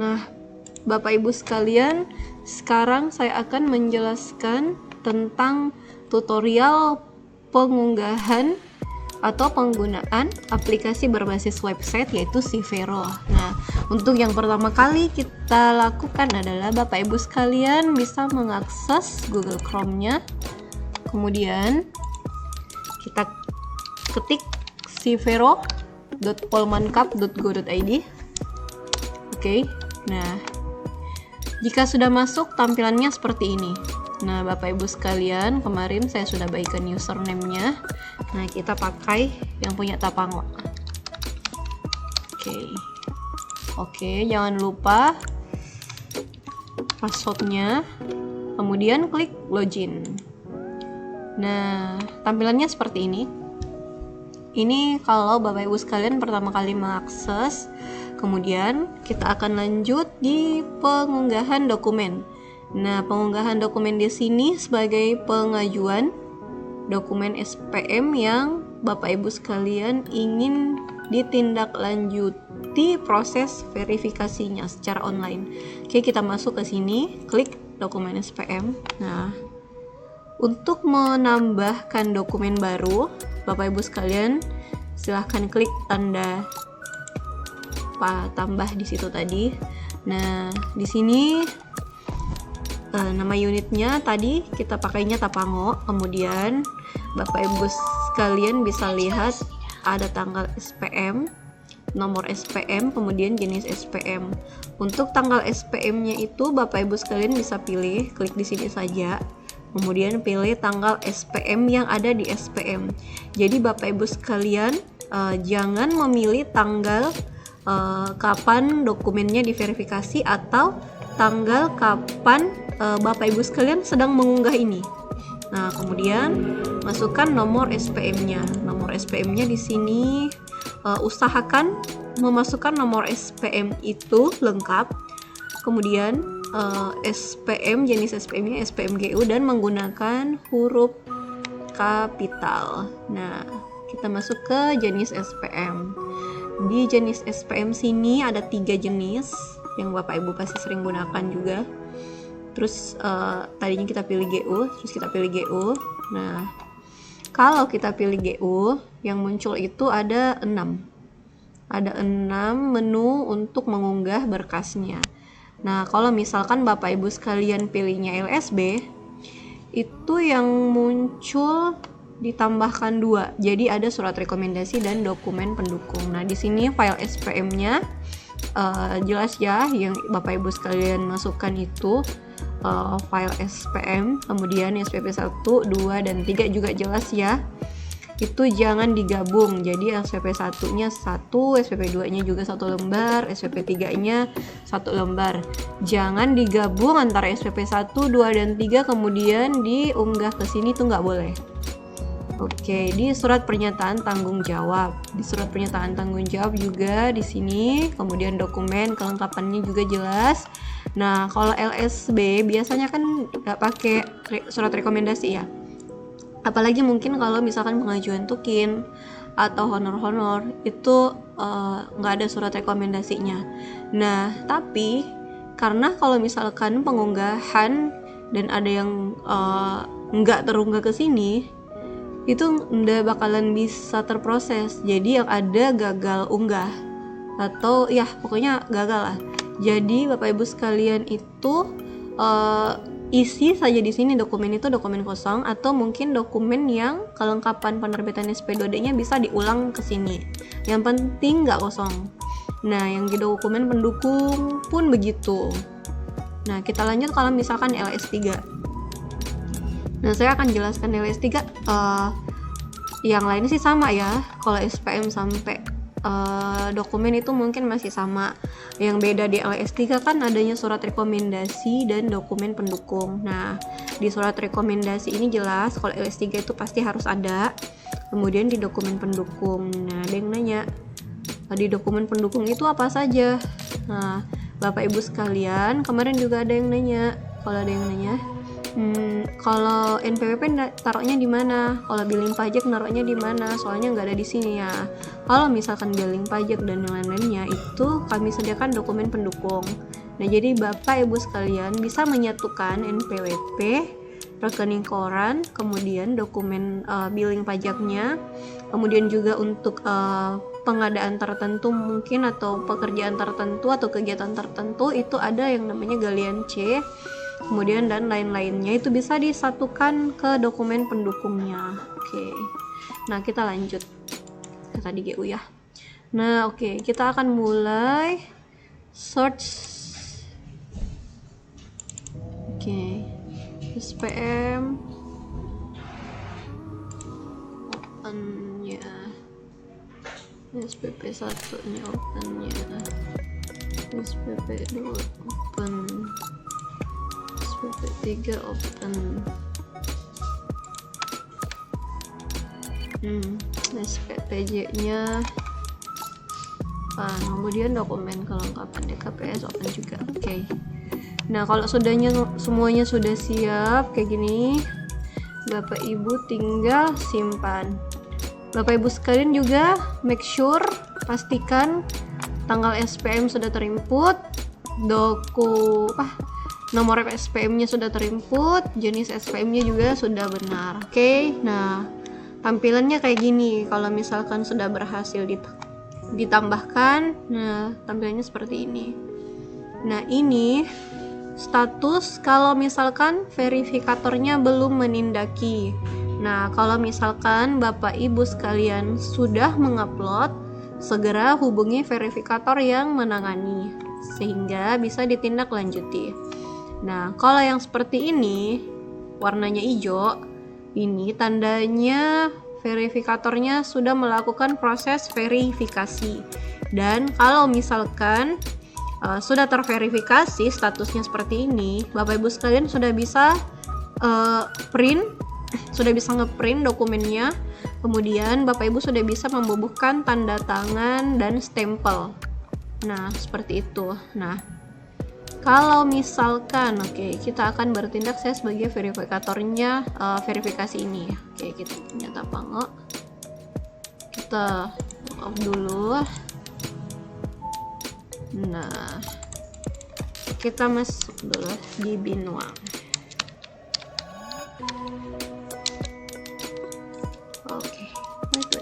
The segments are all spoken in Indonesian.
Nah, Bapak Ibu sekalian, sekarang saya akan menjelaskan tentang tutorial pengunggahan atau penggunaan aplikasi berbasis website yaitu Cvero. Nah, untuk yang pertama kali kita lakukan adalah Bapak Ibu sekalian bisa mengakses Google Chrome-nya. Kemudian kita ketik cvero.polmancup.go.id. Oke. Nah, jika sudah masuk tampilannya seperti ini. Nah, Bapak Ibu sekalian, kemarin saya sudah bagikan username-nya. Nah, kita pakai yang punya Tapango. Oke, jangan lupa password-nya. Kemudian klik login. Nah, tampilannya seperti ini. Ini kalau Bapak Ibu sekalian pertama kali mengakses. Kemudian kita akan lanjut di pengunggahan dokumen. Nah, pengunggahan dokumen di sini sebagai pengajuan dokumen SPM yang Bapak Ibu sekalian ingin ditindaklanjuti proses verifikasinya secara online. Oke, kita masuk ke sini, klik dokumen SPM. Nah, untuk menambahkan dokumen baru, Bapak Ibu sekalian silahkan klik tanda tambah di situ tadi. Nah, di sini nama unitnya tadi kita pakainya Tapango. Kemudian Bapak Ibu sekalian bisa lihat ada tanggal SPM, nomor SPM, kemudian jenis SPM. Untuk tanggal SPM-nya itu Bapak Ibu sekalian bisa pilih, klik di sini saja. Kemudian pilih tanggal SPM yang ada di SPM. Jadi Bapak Ibu sekalian jangan memilih tanggal kapan dokumennya diverifikasi atau tanggal kapan Bapak Ibu sekalian sedang mengunggah ini. Nah, kemudian masukkan nomor SPM-nya. Nomor SPM-nya di sini usahakan memasukkan nomor SPM itu lengkap. Kemudian SPM, jenis SPM-nya SPMGU dan menggunakan huruf kapital. Nah, kita masuk ke jenis SPM. Di jenis SPM sini ada 3 jenis yang Bapak Ibu pasti sering gunakan juga. Terus tadinya kita pilih GU, terus kita pilih GU. Nah, kalau kita pilih GU, yang muncul itu ada 6. Ada 6 menu untuk mengunggah berkasnya. Nah, kalau misalkan Bapak Ibu sekalian pilihnya LSB, itu yang muncul ditambahkan 2. Jadi ada surat rekomendasi dan dokumen pendukung. Nah, di sini file SPM-nya jelas ya, yang Bapak Ibu sekalian masukkan itu file SPM, kemudian SPP 1, 2, dan 3 juga jelas ya. Itu jangan digabung. Jadi SPP 1-nya 1, SPP 2-nya juga 1 lembar, SPP 3-nya 1 lembar. Jangan digabung antara SPP 1, 2, dan 3 kemudian diunggah ke sini, tuh nggak boleh. Oke, di surat pernyataan tanggung jawab. Di surat pernyataan tanggung jawab juga di sini, kemudian dokumen kelengkapannya juga jelas. Nah, kalau LSB biasanya kan nggak pakai surat rekomendasi ya. Apalagi mungkin kalau misalkan pengajuan tukin atau honor-honor itu nggak ada surat rekomendasinya. Nah, tapi karena kalau misalkan pengunggahan dan ada yang nggak terunggah ke sini, itu nggak bakalan bisa terproses. Jadi yang ada gagal unggah atau ya pokoknya gagal lah. Jadi Bapak Ibu sekalian itu isi saja di sini dokumen itu dokumen kosong atau mungkin dokumen yang kelengkapan penerbitan SP2D-nya bisa diulang ke sini. Yang penting nggak kosong. Nah, yang di dokumen pendukung pun begitu. Nah, kita lanjut kalau misalkan LS3. Nah, saya akan jelaskan LS3. Yang lain sih sama ya. Kalau SPM sampai dokumen itu mungkin masih sama. Yang beda di LS3 kan adanya surat rekomendasi dan dokumen pendukung. Nah, di surat rekomendasi ini jelas kalau LS3 itu pasti harus ada. Kemudian di dokumen pendukung. Nah, ada yang nanya, di dokumen pendukung itu apa saja? Nah, Bapak Ibu sekalian, kemarin juga ada yang nanya. Kalau ada yang nanya, Kalau NPWP taruhnya di mana? Kalau billing pajak naruhnya di mana? Soalnya nggak ada di sini ya. Kalau misalkan billing pajak dan lain-lainnya itu kami sediakan dokumen pendukung. Nah, jadi Bapak Ibu sekalian bisa menyatukan NPWP, rekening koran, kemudian dokumen billing pajaknya, kemudian juga untuk pengadaan tertentu mungkin atau pekerjaan tertentu atau kegiatan tertentu itu ada yang namanya galian C. Kemudian dan lain-lainnya itu bisa disatukan ke dokumen pendukungnya. Oke. Nah, kita lanjut ke tadi GU ya. Nah, oke, kita akan mulai search. Oke. SPM open ya. SPP 1 nya open ya. SPP 2 open. SPP 3 open. SPPJ nya kemudian dokumen kelengkapan DKPS open juga. Oke. Nah, kalau semuanya sudah siap kayak gini, Bapak Ibu tinggal simpan. Bapak Ibu sekalian juga make sure pastikan tanggal SPM sudah terinput, nomor SPM-nya sudah terinput, jenis SPM-nya juga sudah benar. Oke. Nah, tampilannya kayak gini. Kalau misalkan sudah berhasil ditambahkan, nah tampilannya seperti ini. Nah, ini status kalau misalkan verifikatornya belum menindaki. Nah, kalau misalkan Bapak Ibu sekalian sudah mengupload, segera hubungi verifikator yang menangani sehingga bisa ditindaklanjuti. Nah, kalau yang seperti ini warnanya hijau, ini tandanya verifikatornya sudah melakukan proses verifikasi. Dan kalau misalkan sudah terverifikasi statusnya seperti ini, Bapak Ibu sekalian sudah bisa ngeprint dokumennya. Kemudian Bapak Ibu sudah bisa membubuhkan tanda tangan dan stempel. Nah, seperti itu. Nah, kalau misalkan kita akan bertindak, saya sebagai verifikatornya verifikasi ini. Oke, kita punya Tapango. Kita off dulu. Nah, kita masuk dulu di Binuang. Oke, wait.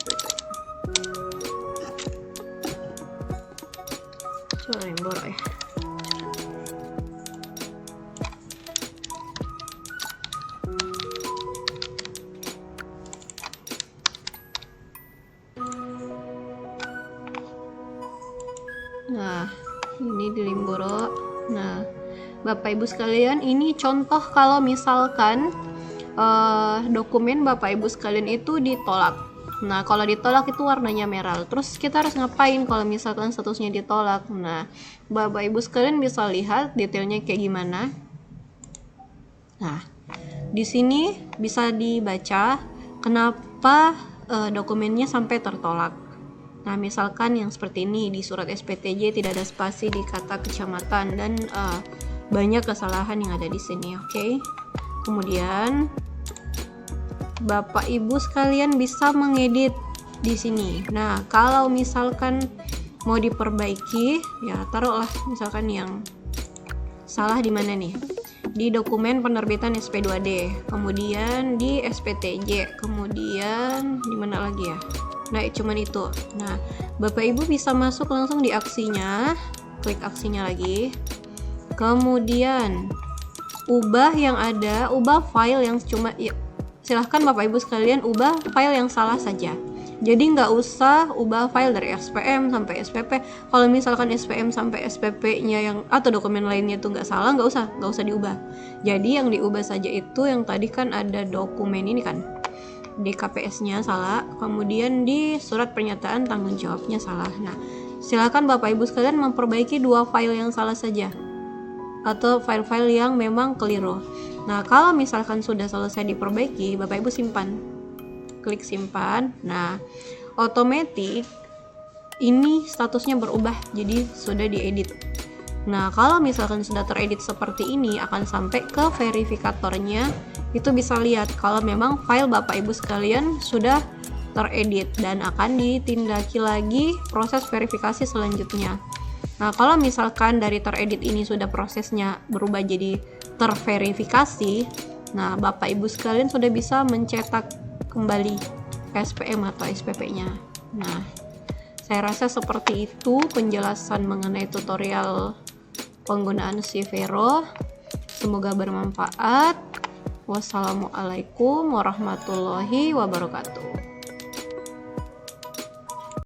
Coba yang borok ya. Nah, ini di Limboro. Nah, Bapak Ibu sekalian, ini contoh kalau misalkan dokumen Bapak Ibu sekalian itu ditolak. Nah, kalau ditolak itu warnanya merah. Terus kita harus ngapain kalau misalkan statusnya ditolak? Nah, Bapak Ibu sekalian bisa lihat detailnya kayak gimana. Nah, di sini bisa dibaca kenapa dokumennya sampai tertolak. Nah, misalkan yang seperti ini, di surat SPTJ tidak ada spasi di kata kecamatan dan banyak kesalahan yang ada di sini. Oke. Kemudian Bapak Ibu sekalian bisa mengedit di sini. Nah, kalau misalkan mau diperbaiki, ya taruhlah misalkan yang salah di mana nih? Di dokumen penerbitan SP2D, kemudian di SPTJ, kemudian di mana lagi ya? Nah, cuman itu. Nah, Bapak Ibu bisa masuk langsung di aksinya, klik aksinya lagi. Kemudian ubah yang ada, ubah file yang cuma ya, silahkan Bapak Ibu sekalian ubah file yang salah saja. Jadi nggak usah ubah file dari SPM sampai SPP. Kalau misalkan SPM sampai SPP-nya yang atau dokumen lainnya tuh nggak salah, nggak usah diubah. Jadi yang diubah saja itu yang tadi kan ada dokumen ini kan, DKPS-nya salah, kemudian di surat pernyataan tanggung jawabnya salah. Nah, silakan Bapak Ibu sekalian memperbaiki dua file yang salah saja atau file-file yang memang keliru. Nah, kalau misalkan sudah selesai diperbaiki, Bapak Ibu simpan. Klik simpan. Nah, otomatis ini statusnya berubah jadi sudah diedit. Nah, kalau misalkan sudah teredit seperti ini, akan sampai ke verifikatornya. Itu bisa lihat kalau memang file Bapak Ibu sekalian sudah teredit dan akan ditindaki lagi proses verifikasi selanjutnya. Nah, kalau misalkan dari teredit ini sudah prosesnya berubah jadi terverifikasi, nah Bapak Ibu sekalian sudah bisa mencetak kembali SPM atau SPP-nya. Nah, saya rasa seperti itu penjelasan mengenai tutorial penggunaan Zivero. Semoga bermanfaat. Wassalamualaikum warahmatullahi wabarakatuh.